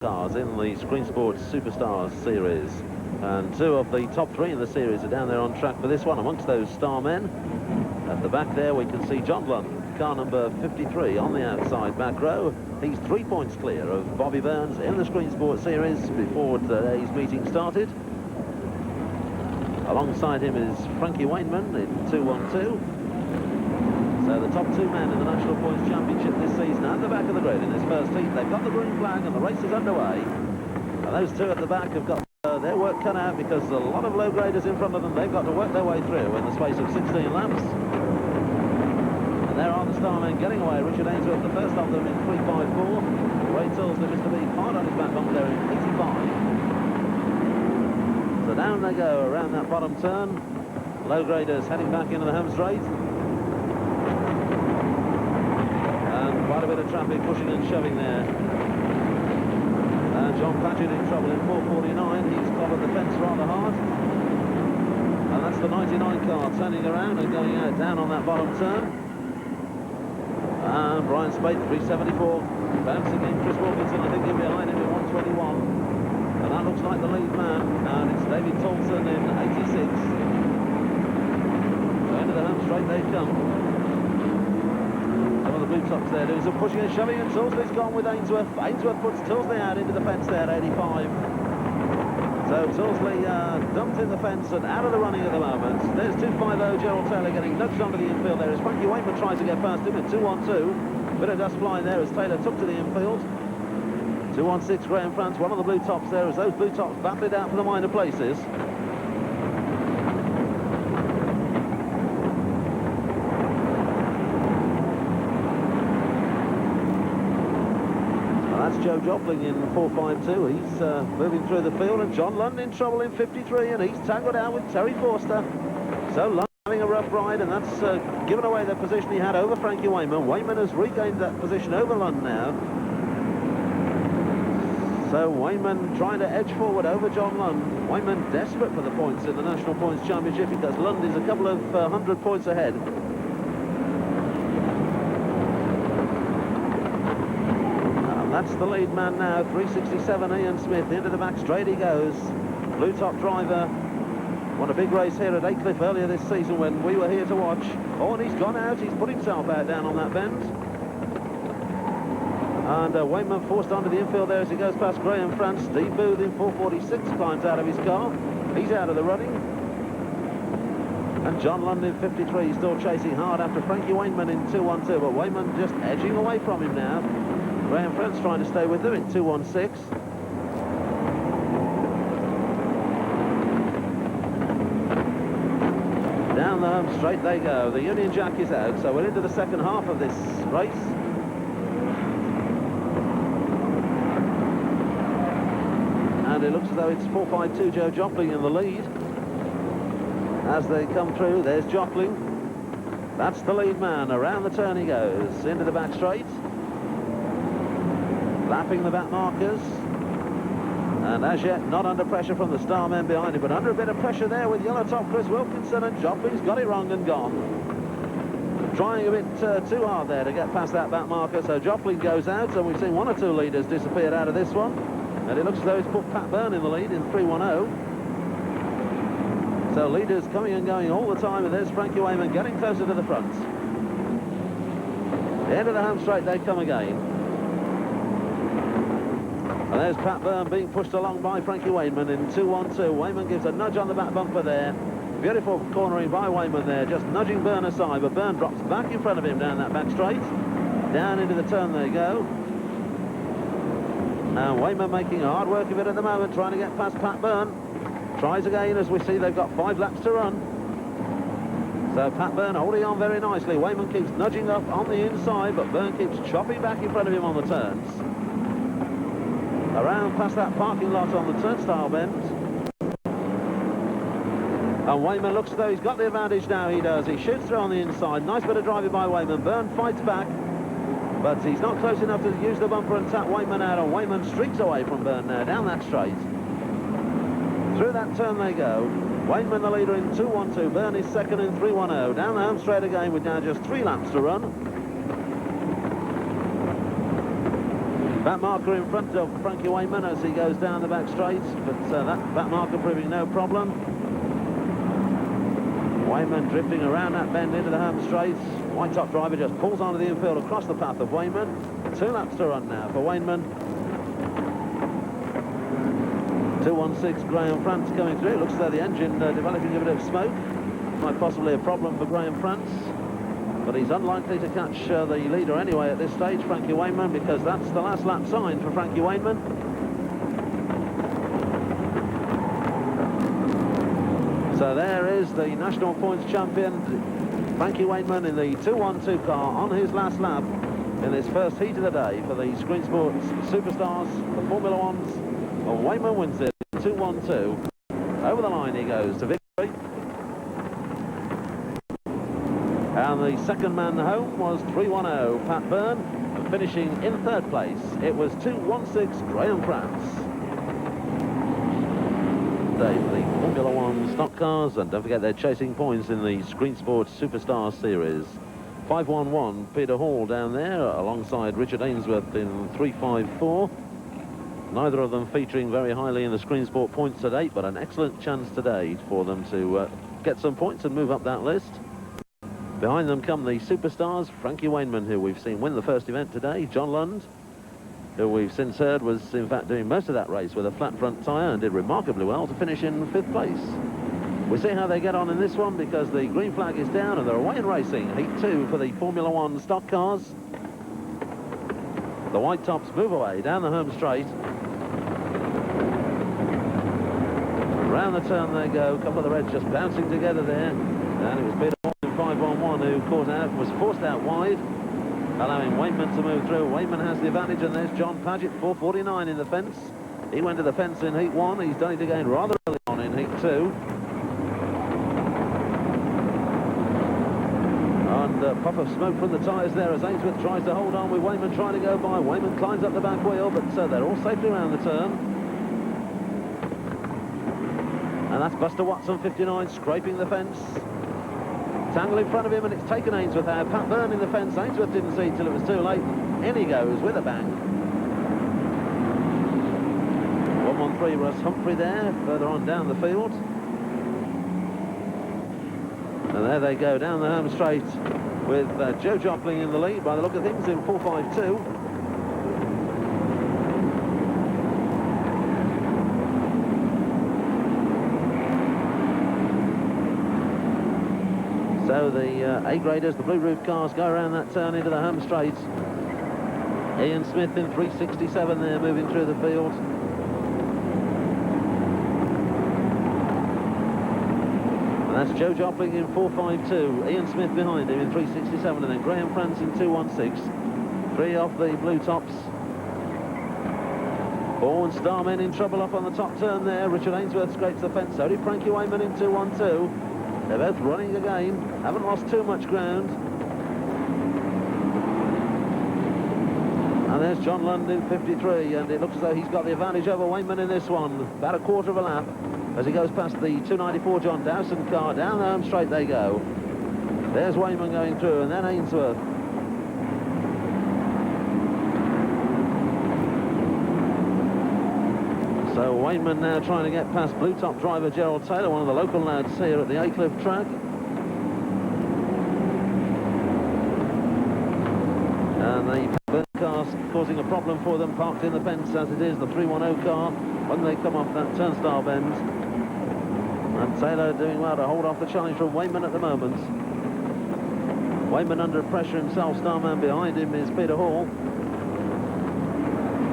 cars in the Screen Sports Superstars series, and two of the top three in the series are down there on track for this one. Amongst those star men at the back there we can see John Lund, car number 53 on the outside back row. He's 3 points clear of Bobby Burns in the Screen Sports series before today's meeting started. Alongside him is Frankie Wainman in 212. So the top two men in the National Points Championship this season at the back of the grid in this first heat. They've got the green flag and the race is underway. And those two at the back have got their work cut out because a lot of low graders in front of them. They've got to work their way through in the space of 16 laps. And there are the star men getting away. Richard Ainsworth, the first of them, in 3.54. Ray Toulson, Mr. B, hard on his back on there in 85. So down they go around that bottom turn. Low graders heading back into the home straight. Quite a bit of traffic pushing and shoving there. John Padgett in trouble in 449. He's covered the fence rather hard. And that's the 99 car turning around and going out down on that bottom turn. And Brian Speight, 374. Bouncing in Chris Wilkinson, I think he'll be behind him in 121. And that looks like the lead man. And it's David Toulson in 86. So into the home straight they come. The blue tops there doing some pushing and shoving, and Tyldesley's gone with Ainsworth. Ainsworth puts Tyldesley out into the fence there at 85. So Tyldesley dumped in the fence and out of the running at the moment. There's 250 Gerald Taylor getting nudged onto the infield there as Frankie Wainman tries to get past him at 212. Bit of dust flying there as Taylor took to the infield. 216 Graham France, one of the blue tops there as those blue tops battle it out for the minor places. Joe Jopling in 452. He's moving through the field, and John Lund in trouble in 53, and he's tangled out with Terry Forster. So Lund having a rough ride, and that's given away the position he had over Frankie Wainman. Wainman has regained that position over Lund now. So Wainman trying to edge forward over John Lund. Wainman desperate for the points in the National Points Championship because Lund is a couple of 100 points ahead. That's the lead man now, 367 Ian Smith, into the back straight he goes. Blue top driver won a big race here at Aycliffe earlier this season when we were here to watch. Oh, and he's gone out, he's put himself out down on that bend. And Wainman forced onto the infield there as he goes past Graham France. Steve Booth in 446 climbs out of his car. He's out of the running. And John Lund in 53 still chasing hard after Frankie Wainman in 212, but Wainman just edging away from him now. Graham France trying to stay with them in 216. Down the home straight they go. The Union Jack is out, so we're into the second half of this race. And it looks as though it's 452 Joe Jopling in the lead. As they come through, there's Jopling. That's the lead man. Around the turn he goes, into the back straight. Lapping the back markers, and as yet not under pressure from the star men behind him, but under a bit of pressure there with yellow top Chris Wilkinson, and Jopling's got it wrong and gone. Trying a bit too hard there to get past that back marker, so Jopling goes out, and we've seen one or two leaders disappeared out of this one, and it looks as though it's put Pat Byrne in the lead in 310. So leaders coming and going all the time, and there's Frankie Wainman getting closer to the front. The end of the home straight they come again. And there's Pat Byrne being pushed along by Frankie Wainman in 212. Wainman gives a nudge on the back bumper there. Beautiful cornering by Wainman there, just nudging Byrne aside, but Byrne drops back in front of him down that back straight. Down into the turn they go. Now Wainman making hard work of it at the moment, trying to get past Pat Byrne. Tries again as we see they've got 5 laps to run. So Pat Byrne holding on very nicely. Wainman keeps nudging up on the inside, but Byrne keeps chopping back in front of him on the turns. Around past that parking lot on the turnstile bend. And Wainman looks as though he's got the advantage now, he does. He shoots through on the inside. Nice bit of driving by Wainman. Byrne fights back, but he's not close enough to use the bumper and tap Wainman out, and Wainman streaks away from Byrne now, down that straight. Through that turn they go. Wainman the leader in 212. Byrne is second in 310. Down the home straight again with now just 3 laps to run. Back marker in front of Frankie Wainman as he goes down the back straight, but that back marker proving no problem. Wainman drifting around that bend into the home straight. White top driver just pulls onto the infield across the path of Wainman. 2 laps to run now for Wainman. 216 Graham France coming through. It looks as though the engine developing a bit of smoke. Quite possibly a problem for Graham France. But he's unlikely to catch the leader anyway at this stage, Frankie Wainman, because that's the last lap sign for Frankie Wainman. So there is the national points champion, Frankie Wainman, in the 212 car on his last lap in this first heat of the day for the Screen Sports Superstars, the Formula Ones. Well, Wainman wins it, 212. Over the line he goes to victory. And the second man home was 310, Pat Byrne, and finishing in 3rd place, it was 216 Graham France. Today for the Formula One stock cars, and don't forget they're chasing points in the Screen Sports Superstar Series. 511 Peter Hall down there alongside Richard Ainsworth in 354. Neither of them featuring very highly in the Screen Sport points to date, but an excellent chance today for them to get some points and move up that list. Behind them come the superstars, Frankie Wainman, who we've seen win the first event today, John Lund, who we've since heard was in fact doing most of that race with a flat front tyre and did remarkably well to finish in 5th place. We'll see how they get on in this one, because the green flag is down and they're away in racing. Heat 2 for the Formula One stock cars. The white tops move away down the home straight. Round the turn they go, a couple of the reds just bouncing together there, and it was Peter Hall in 511 who caught out, was forced out wide, allowing Wainman to move through. Wainman has the advantage, and there's John Padgett, 449 in the fence. He went to the fence in heat 1, he's done it again rather early on in heat 2. And puff of smoke from the tyres there as Ainsworth tries to hold on with Wainman trying to go by. Wainman climbs up the back wheel, but they're all safely around the turn. And that's Buster Watson, 59, scraping the fence. Tangle in front of him, and it's taken Ainsworth out. Pat Byrne in the fence. Ainsworth didn't see till it was too late. In he goes with a bang. 113 Russ Humphrey there, further on down the field. And there they go down the home straight with Joe Jopling in the lead by the look of things in 452. So the A-graders, the blue roof cars, go around that turn into the home straight. Ian Smith in 367 there, moving through the field. And that's Joe Jopling in 452. Ian Smith behind him in 367, and then Graham France in 216. 3 off the blue tops. Bourne Starmen in trouble up on the top turn there. Richard Ainsworth scrapes the fence. So did Frankie Wainman in 212. They're both running again, haven't lost too much ground. And there's John Lund in 53, and it looks as though he's got the advantage over Wainman in this one. About a quarter of a lap as he goes past the 294 John Dowson car. Down the home straight they go. There's Wainman going through, and then Ainsworth. So Wainman now trying to get past blue top driver Gerald Taylor, one of the local lads here at the Aycliffe track. And the Byrne car causing a problem for them, parked in the fence as it is, the 310 car, when they come off that turnstile bend. And Taylor doing well to hold off the challenge from Wainman at the moment. Wainman under pressure himself, Starman behind him is Peter Hall.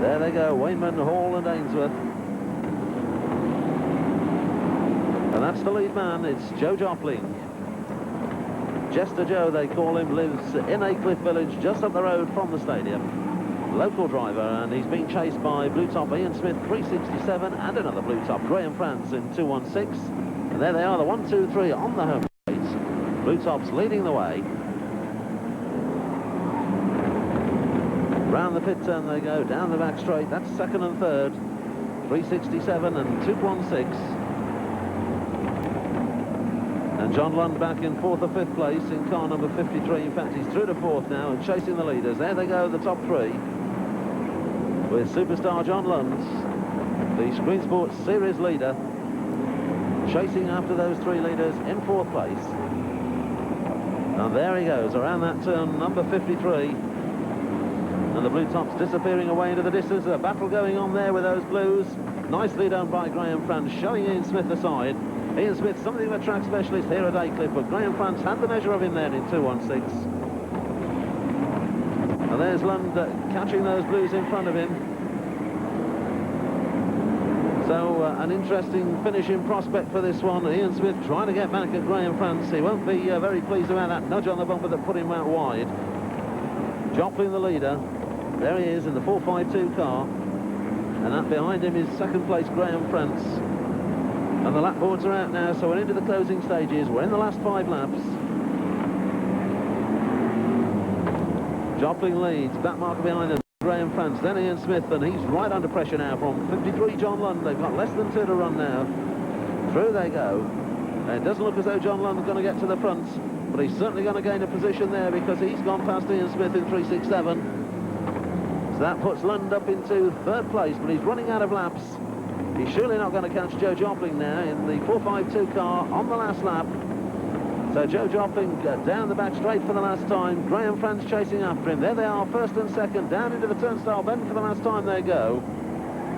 There they go, Wainman, Hall and Ainsworth. And that's the lead man, it's Joe Jopling. Jester Joe, they call him, lives in Aycliffe village, just up the road from the stadium. Local driver, and he's being chased by blue top Ian Smith, 367, and another blue top, Graham France in 216. And there they are, the 1, 2, 3 on the home straight. Blue tops leading the way. Round the pit turn they go, down the back straight, that's second and third. 367 and 216. And John Lund back in 4th or 5th place in car number 53. In fact, he's through to 4th now and chasing the leaders. There they go, the top 3. with superstar John Lund, the Screen Sports Series leader, chasing after those three leaders in fourth place. And there he goes, around that turn, number 53. And the blue tops disappearing away into the distance. A battle going on there with those blues. Nicely done by Graham France, showing Ian Smith aside. Ian Smith, something of a track specialist here at Aycliffe, but Graham France had the measure of him then in 2:16. And there's Lund catching those blues in front of him. So an interesting finishing prospect for this one. Ian Smith trying to get back at Graham France. He won't be very pleased about that nudge on the bumper that put him out wide. Jopling the leader. There he is in the 452 car. And that behind him is second place Graham France. And the lap boards are out now, so we're into the closing stages. We're in the last 5 laps. Jopling leads, back marker behind them, Graham France, then Ian Smith, and he's right under pressure now from 53 John Lund. They've got less than 2 to run now. Through they go. It doesn't look as though John Lund's going to get to the front, but he's certainly going to gain a position there because he's gone past Ian Smith in 367. So that puts Lund up into 3rd place, but he's running out of laps. He's surely not going to catch Joe Jopling now in the 452 car on the last lap. So Joe Jopling down the back straight for the last time. Graham France chasing after him. There they are, first and second, down into the turnstile bend for the last time they go.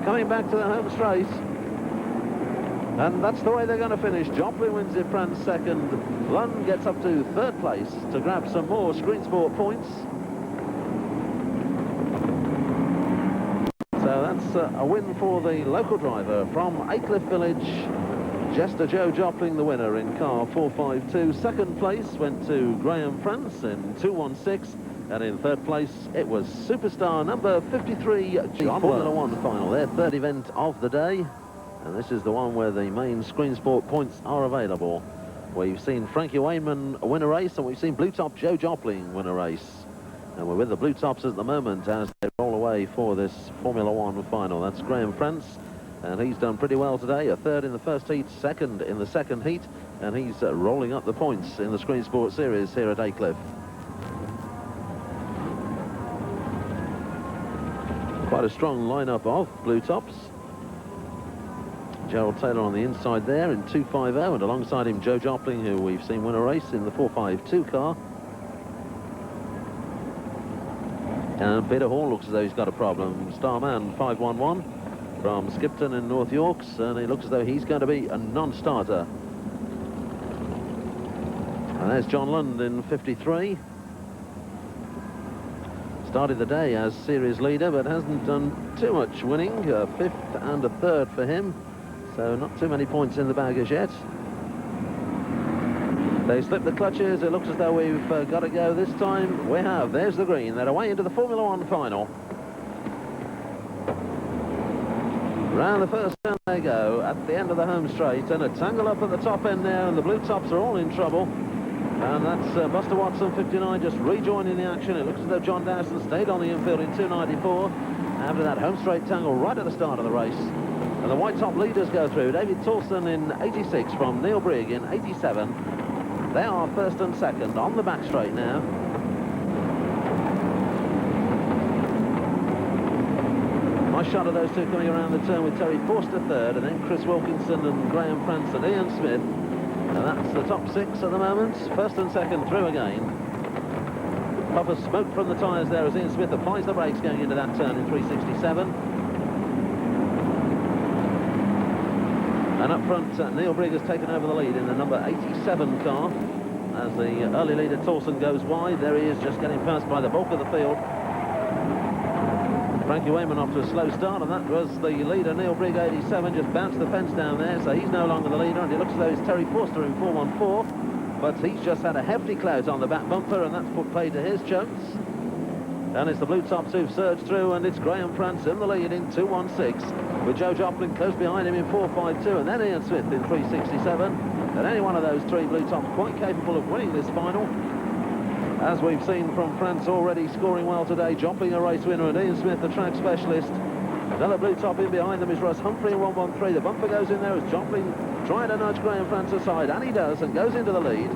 Coming back to the home straight. And that's the way they're going to finish. Jopling wins it, France second. Lund gets up to 3rd place to grab some more Screen Sport points. So that's a win for the local driver from Aycliffe Village. Jester Joe Jopling, the winner in car 452. 2nd place went to Graham France in 2:16, and in 3rd place it was superstar number 53 John Formula 1 final, their 3rd event of the day, and this is the one where the main Screen Sport points are available. We've seen Frankie Wainman win a race, and we've seen Blue Top Joe Jopling win a race, and we're with the Blue Tops at the moment as they roll away for this Formula 1 final. That's Graham France. And he's done pretty well today, a 3rd in the first heat, 2nd in the 2nd heat, and he's rolling up the points in the Screen Sport Series here at Aycliffe. Quite a strong lineup of blue tops. Gerald Taylor on the inside there in 250, and alongside him Joe Jopling, who we've seen win a race in the 452 car. And Peter Hall looks as though he's got a problem. Starman 511. From Skipton in North Yorks, and it looks as though he's going to be a non-starter. And there's John Lund in 53. Started the day as series leader, but hasn't done too much winning. A 5th and a 3rd for him, so not too many points in the bag as yet. They slip the clutches. It looks as though we've got to go this time. We have. There's the green. They're away into the Formula 1 final. Round the first turn they go at the end of the home straight, and a tangle up at the top end there, and the blue tops are all in trouble. And that's Buster Watson 59 just rejoining the action. It looks as though John Dowson stayed on the infield in 294 after that home straight tangle right at the start of the race. And the white top leaders go through. David Toulson in 86 from Neil Brigg in 87. They are 1st and 2nd on the back straight now. Nice shot of those two coming around the turn with Terry Forster 3rd, and then Chris Wilkinson and Graham France and Ian Smith. And that's the top 6 at the moment. 1st and 2nd through again. Puff of smoke from the tyres there as Ian Smith applies the brakes going into that turn in 367. And up front, Neil Brigg has taken over the lead in the number 87 car as the early leader Toulson goes wide. There he is, just getting passed by the bulk of the field. Frankie Wainman off to a slow start, and that was the leader, Neil Brigg, 87, just bounced the fence down there, so he's no longer the leader, and it looks as though it's Terry Forster in 414, but he's just had a hefty clout on the back bumper, and that's put pay to his chance. And it's the blue tops who've surged through, and it's Graham France in the lead in 216, with Joe Jopling close behind him in 452, and then Ian Smith in 367, and any one of those 3 blue tops quite capable of winning this final. As we've seen from France already scoring well today, Jopling a race winner, and Ian Smith the track specialist. Another blue top in behind them is Russ Humphrey in 113. The bumper goes in there as Jopling trying to nudge Graham France aside, and he does, and goes into the lead.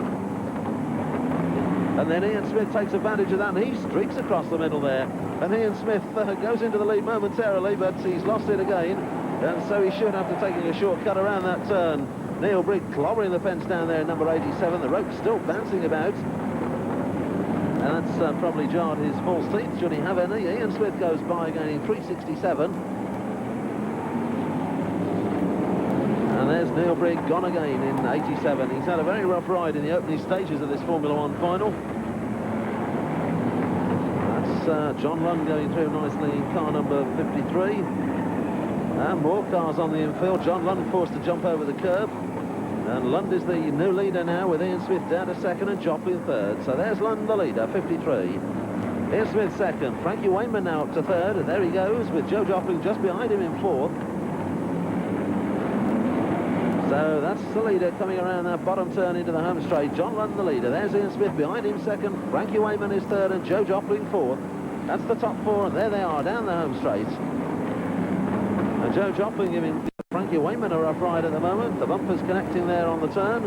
And then Ian Smith takes advantage of that, and he streaks across the middle there. And Ian Smith goes into the lead momentarily, but he's lost it again. And so he should have to take a shortcut around that turn. Neil Brigg clobbering the fence down there in number 87. The rope's still bouncing about. And that's probably jarred his false teeth, should he have any. Ian Smith goes by gaining 367. And there's Neil Brigg gone again in 87. He's had a very rough ride in the opening stages of this Formula One final. That's John Lund going through nicely in car number 53. And more cars on the infield. John Lund forced to jump over the curb. And Lund is the new leader now, with Ian Smith down to second and Jopling third. So there's Lund the leader, 53. Ian Smith second. Frankie Wainman now up to third. And there he goes, with Joe Jopling just behind him in fourth. So that's the leader coming around that bottom turn into the home straight. John Lund the leader. There's Ian Smith behind him second. Frankie Wainman is third and Joe Jopling fourth. That's the top four, and there they are down the home straight. And Joe Jopling giving Frankie Wainman a rough ride at the moment. The bumper's connecting there on the turn.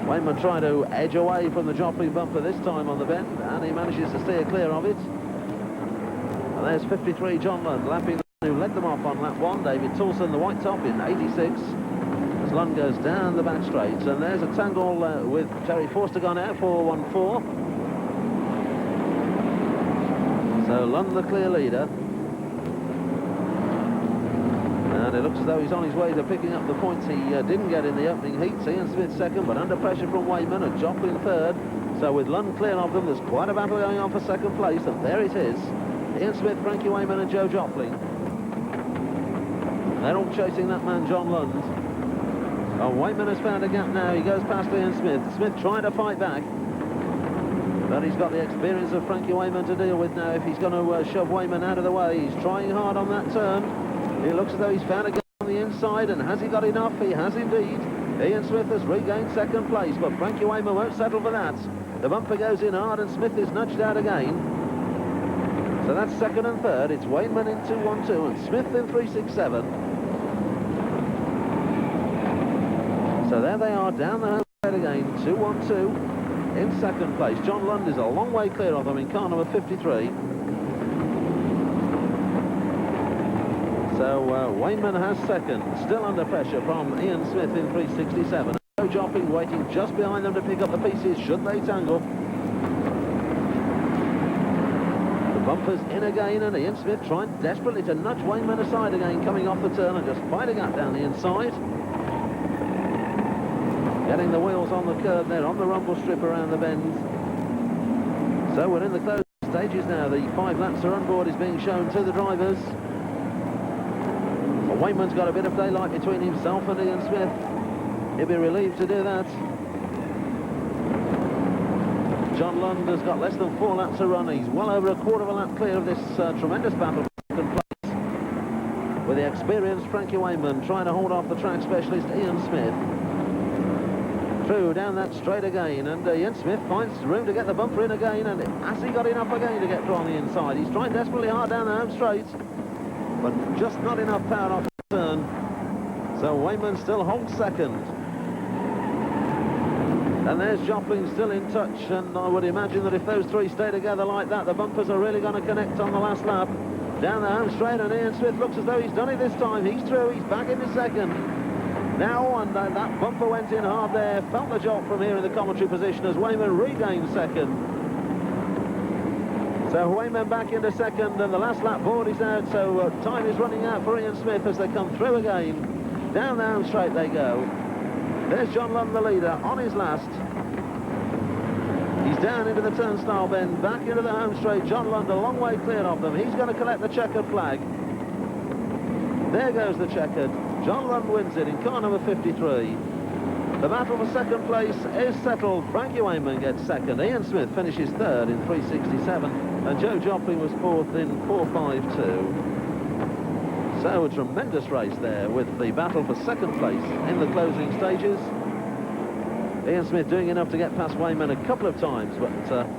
Wainman trying to edge away from the Jopling bumper this time on the bend, and he manages to steer clear of it. And there's 53 John Lund lapping the who led them off on lap 1. David Toulson, the white top, in 86. As Lund goes down the back straight, and there's a tangle with Terry Forster gone out, 414. So Lund the clear leader. And it looks as though he's on his way to picking up the points he didn't get in the opening heats. Ian Smith second, but under pressure from Wainman, and Jopling third. So with Lund clear of them, there's quite a battle going on for second place, and there it is. Ian Smith, Frankie Wainman and Joe Jopling. They're all chasing that man, John Lund. Oh, Wainman has found a gap now. He goes past Ian Smith. Smith trying to fight back. But he's got the experience of Frankie Wainman to deal with now if he's going to shove Wainman out of the way. He's trying hard on that turn. It looks as though he's found a gap on the inside, and has he got enough? He has indeed. Ian Smith has regained second place, but Frankie Wainman won't settle for that. The bumper goes in hard, and Smith is nudged out again. So that's second and third. It's Wainman in 212 and Smith in 367. So there they are down the home straight again, 212 in second place. John Lund is a long way clear of them in car number 53. So Wainman has second, still under pressure from Ian Smith in 367. Joe Jopling waiting just behind them to pick up the pieces should they tangle. The bumper's in again, and Ian Smith trying desperately to nudge Wainman aside again, coming off the turn and just fight a gap down the inside. Getting the wheels on the curb there, on the rumble strip around the bend. So we're in the closing stages now. The 5 laps are on board is being shown to the drivers. Well, Wainman's got a bit of daylight between himself and Ian Smith. He'll be relieved to do that. John Lund has got less than 4 laps to run. He's well over a quarter of a lap clear of this tremendous battle for second place. With the experienced Frankie Wainman trying to hold off the track specialist Ian Smith. Through down that straight again, and Ian Smith finds room to get the bumper in again, and has he got enough again to get through on the inside? He's trying desperately hard down the home straight, but just not enough power off the turn. So Wainman still holds second. And there's Jopling still in touch, and I would imagine that if those 3 stay together like that, the bumpers are really going to connect on the last lap. Down the home straight, and Ian Smith looks as though he's done it this time. He's through, he's back into second. Now, and that bumper went in hard there. Felt the jolt from here in the commentary position as Wainman regained second. So Wainman back into second, and the last lap board is out, so time is running out for Ian Smith as they come through again. Down the home straight they go. There's John Lund, the leader, on his last. He's down into the turnstile bend, back into the home straight. John Lund a long way clear of them. He's going to collect the checkered flag. There goes the checkered. John Lund wins it in car number 53. The battle for second place is settled. Frankie Wainman gets second. Ian Smith finishes third in 367. And Joe Jopling was fourth in 452. So a tremendous race there with the battle for second place in the closing stages. Ian Smith doing enough to get past Wainman a couple of times, but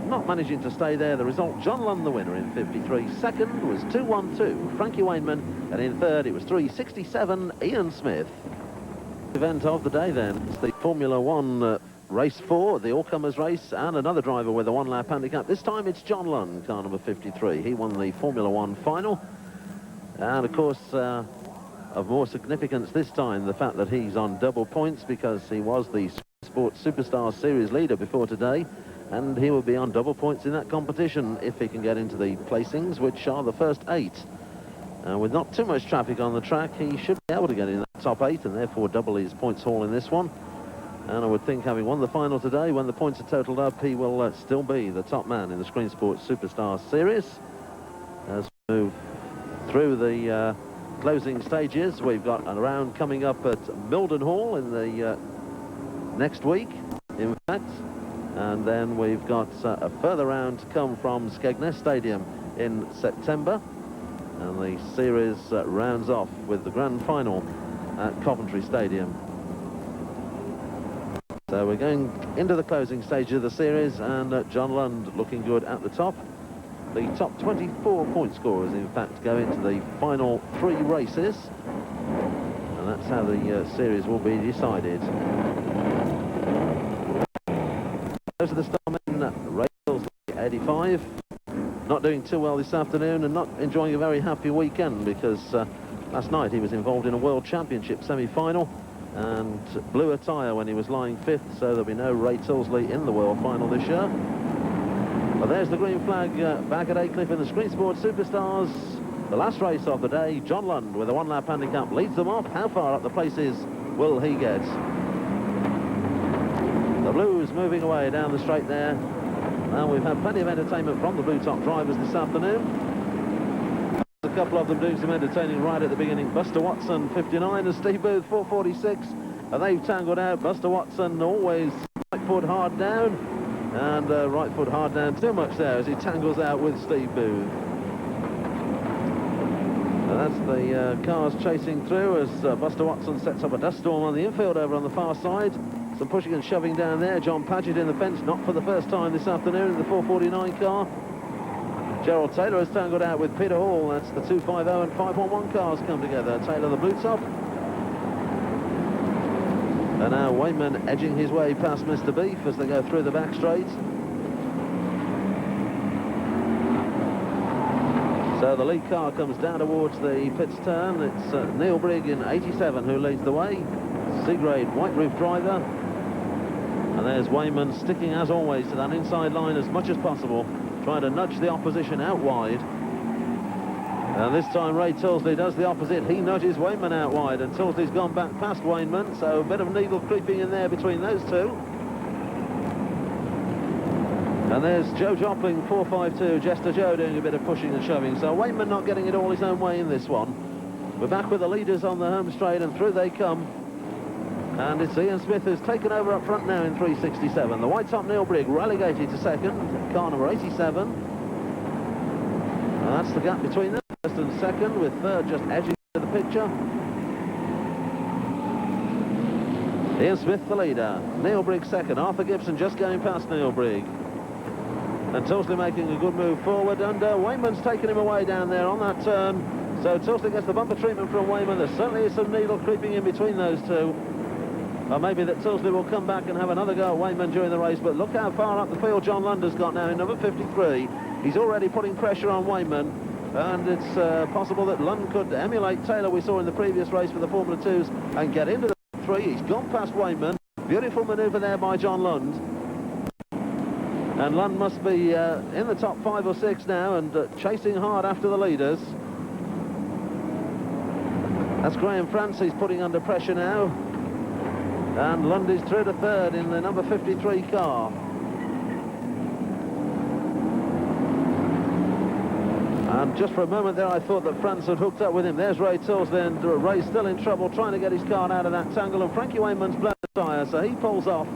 not managing to stay there. The result, John Lund the winner in 53. Second was 212, Frankie Wainman, and in third it was 367, Ian Smith. Event of the day then, it's the Formula One race 4, the all-comers race, and another driver with a one-lap handicap. This time it's John Lund, car number 53. He won the Formula 1 final. And, of course, of more significance this time, the fact that he's on double points because he was the Sports Superstar Series leader before today. And he will be on double points in that competition if he can get into the placings, which are the first 8. With not too much traffic on the track, he should be able to get in that top 8 and therefore double his points haul in this one. And I would think, having won the final today, when the points are totaled up, he will still be the top man in the Screen Sports Superstar Series. As we move through the closing stages, we've got a round coming up at Mildenhall in the next week, in fact. And then we've got a further round to come from Skegness Stadium in September. And the series rounds off with the grand final at Coventry Stadium. So we're going into the closing stage of the series, and John Lund looking good at the top. The top 24 point scorers, in fact, go into the final 3 races. And that's how the series will be decided. Those are the starmen. Rachel's 85. Not doing too well this afternoon and not enjoying a very happy weekend because last night he was involved in a World Championship semi-final and blew a tyre when he was lying 5th, so there'll be no Ray Tyldesley in the World Final this year. But there's the green flag back at Aycliffe in the Screen Sports Superstars. The last race of the day, John Lund with a one-lap handicap leads them off. How far up the places will he get? The Blues moving away down the straight there. Now we've had plenty of entertainment from the blue top drivers this afternoon. A couple of them doing some entertaining right at the beginning. Buster Watson 59 and Steve Booth 446, and they've tangled out. Buster Watson always right foot hard down, and right foot hard down too much there as he tangles out with Steve Booth. And that's the cars chasing through as Buster Watson sets up a dust storm on the infield over on the far side. Some pushing and shoving down there. John Padgett in the fence, not for the first time this afternoon in the 449 car. Gerald Taylor has tangled out with Peter Hall. That's the 250 and 511 cars come together. Taylor the blue top. And now Wainman edging his way past Mr. Beef as they go through the back straight. So the lead car comes down towards the pits turn. It's Neil Brigg in 87 who leads the way. C-grade white roof driver. And there's Wainman sticking, as always, to that inside line as much as possible, trying to nudge the opposition out wide. And this time Ray Tyldesley does the opposite. He nudges Wainman out wide, and Tyldesley's gone back past Wainman, so a bit of needle creeping in there between those two. And there's Joe Jopling, 452, Jester Joe doing a bit of pushing and shoving. So Wainman not getting it all his own way in this one. We're back with the leaders on the home straight, and through they come. And it's Ian Smith who's taken over up front now in 367. The white top Neil Brigg relegated to second, car number 87. And that's the gap between them, first and second, with third just edging into the picture. Ian Smith the leader, Neil Brigg second, Arthur Gibson just going past Neil Brigg. And Tyldesley making a good move forward, and Wainman's taken him away down there on that turn. So Tyldesley gets the bumper treatment from Wainman. There certainly is some needle creeping in between those two. Or maybe that Tyldesley will come back and have another go at Wainman during the race, but look how far up the field John Lund has got now in number 53. He's already putting pressure on Wainman, and it's possible that Lund could emulate Taylor we saw in the previous race for the Formula 2s and get into the 3. He's gone past Wainman. Beautiful manoeuvre there by John Lund. And Lund must be in the top 5 or 6 now and chasing hard after the leaders. That's Graham France, he's putting under pressure now. And Lund is through to third in the number 53 car. And just for a moment there I thought that France had hooked up with him. There's Ray Tyldesley, and Ray's still in trouble trying to get his car out of that tangle, and Frankie Wainman's blown the tyre, so he pulls off.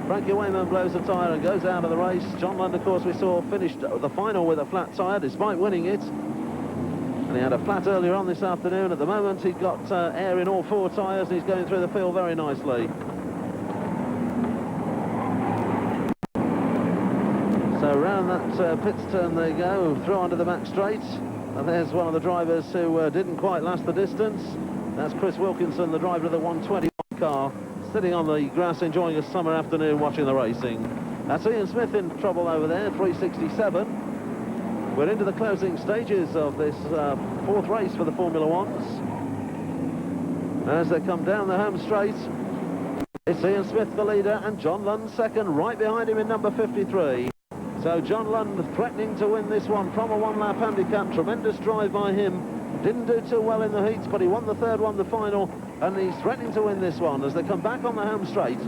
Frankie Wainman blows the tyre and goes out of the race. John Lund, of course, we saw finished the final with a flat tyre despite winning it. And he had a flat earlier on this afternoon. At the moment, he's got air in all 4 tyres, and he's going through the field very nicely. So round that pits turn they go, through onto the back straight. And there's one of the drivers who didn't quite last the distance. That's Chris Wilkinson, the driver of the 121 car, sitting on the grass enjoying a summer afternoon watching the racing. That's Ian Smith in trouble over there, 367. We're into the closing stages of this fourth race for the Formula Ones. As they come down the home straight, it's Ian Smith the leader and John Lund second, right behind him in number 53. So John Lund threatening to win this one from a one-lap handicap. Tremendous drive by him. Didn't do too well in the heats, but he won the third, won the final, and he's threatening to win this one as they come back on the home straight.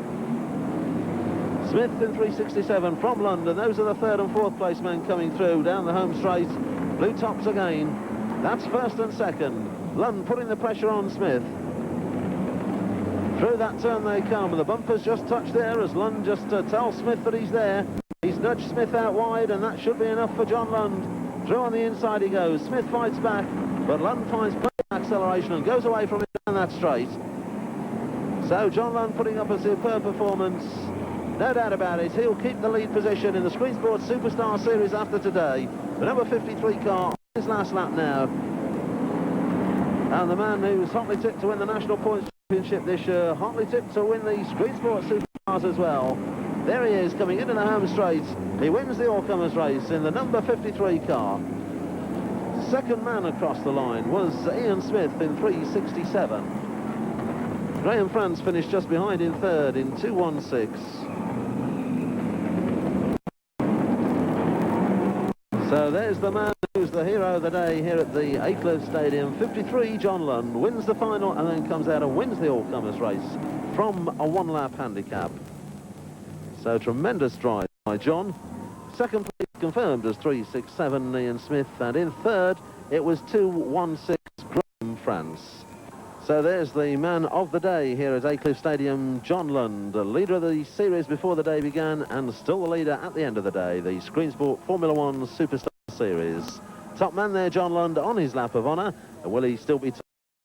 Smith in 367 from Lund, and those are the third and fourth place men coming through down the home straight. Blue tops again. That's first and second. Lund putting the pressure on Smith. Through that turn they come, and the bumpers just touch there as Lund just tells Smith that he's there. He's nudged Smith out wide, and that should be enough for John Lund. Through on the inside he goes. Smith fights back, but Lund finds plenty of acceleration and goes away from it down that straight. So John Lund putting up a superb performance. No doubt about it, he'll keep the lead position in the Screen Sports Superstar Series after today. The number 53 car on his last lap now. And the man who's hotly tipped to win the National Points Championship this year, hotly tipped to win the Screen Sports Superstars as well. There he is, coming into the home straight. He wins the all-comers race in the number 53 car. Second man across the line was Ian Smith in 367. Graham Franz finished just behind in third in 216. So there's the man who's the hero of the day here at the Aycliffe Stadium. 53, John Lund, wins the final and then comes out and wins the all-comers race from a one-lap handicap. So tremendous drive by John. Second place confirmed as 367 Ian Smith, and in third it was 216 Graham Franz. So there's the man of the day here at Aycliffe Stadium, John Lund, the leader of the series before the day began and still the leader at the end of the day, the Screen Sport Formula One Superstar Series. Top man there, John Lund, on his lap of honour. Will he still be